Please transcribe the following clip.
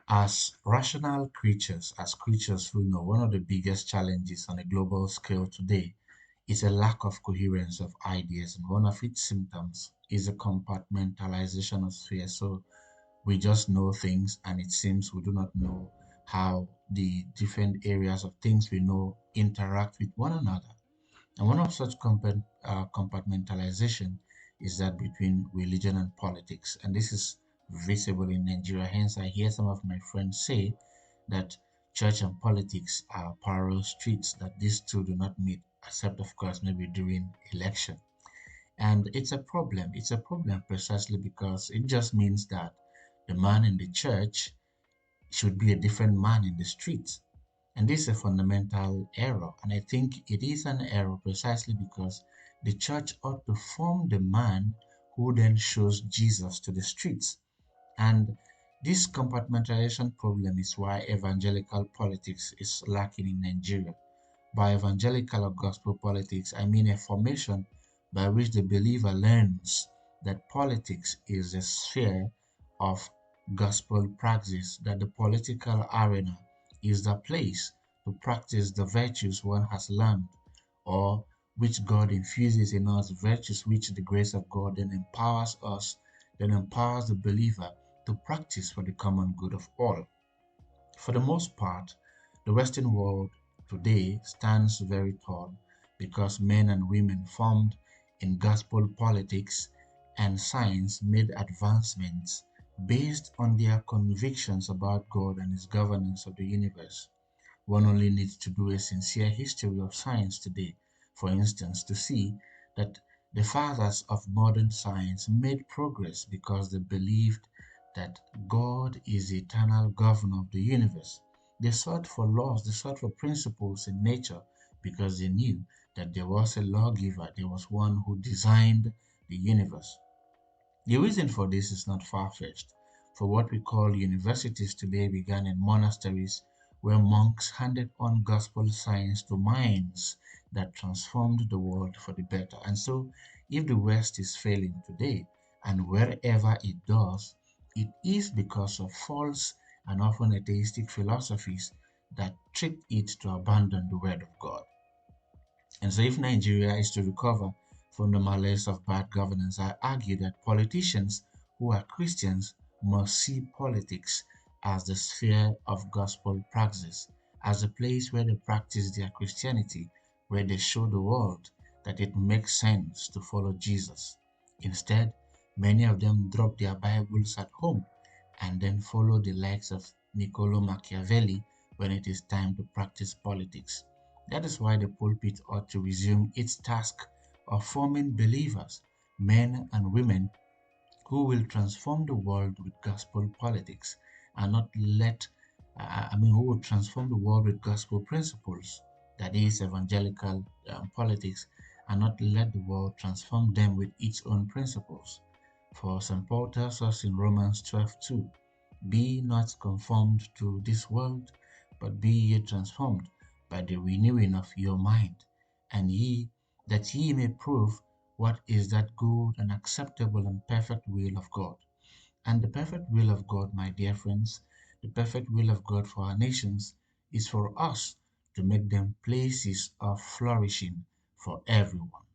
As rational creatures, as creatures who know, one of the biggest challenges on a global scale today is a lack of coherence of ideas, and one of its symptoms is a compartmentalization of fear. So we just know things, and it seems we do not know how the different areas of things we know interact with one another. And one of such compartmentalization is that between religion and politics. And this is visible in Nigeria. Hence, I hear some of my friends say that church and politics are parallel streets, that these two do not meet, except, of course, maybe during election. And it's a problem. It's a problem precisely because it just means that the man in the church should be a different man in the street. And this is a fundamental error. And I think it is an error precisely because the church ought to form the man who then shows Jesus to the streets. And this compartmentalization problem is why evangelical politics is lacking in Nigeria. By evangelical or gospel politics, I mean a formation by which the believer learns that politics is a sphere of gospel practice, that the political arena is the place to practice the virtues one has learned, or which God infuses in us, virtues which the grace of God then empowers the believer to practice for the common good of all. For the most part, the Western world today stands very tall because men and women formed in gospel politics and science made advancements based on their convictions about God and His governance of the universe. One only needs to do a sincere history of science today, for instance, to see that the fathers of modern science made progress because they believed that God is the eternal governor of the universe. They sought for laws, they sought for principles in nature because they knew that there was a lawgiver, there was one who designed the universe. The reason for this is not far-fetched, for what we call universities today began in monasteries where monks handed on gospel science to minds that transformed the world for the better. And so, if the West is failing today, and wherever it does, it is because of false and often atheistic philosophies that tricked it to abandon the Word of God. And so, if Nigeria is to recover from the malaise of bad governance, I argue that politicians who are Christians must see politics as the sphere of gospel praxis, as a place where they practice their Christianity, where they show the world that it makes sense to follow Jesus. Instead, many of them drop their Bibles at home and then follow the likes of Niccolo Machiavelli when it is time to practice politics. That is why the pulpit ought to resume its task of forming believers, men and women who will transform the world with gospel politics and not let, who will transform the world with gospel principles, that is, evangelical politics, and not let the world transform them with its own principles. For St. Paul tells us in Romans 12:2, be not conformed to this world, but be ye transformed by the renewing of your mind, and ye that ye may prove what is that good and acceptable and perfect will of God. And the perfect will of God, my dear friends, the perfect will of God for our nations is for us to make them places of flourishing for everyone.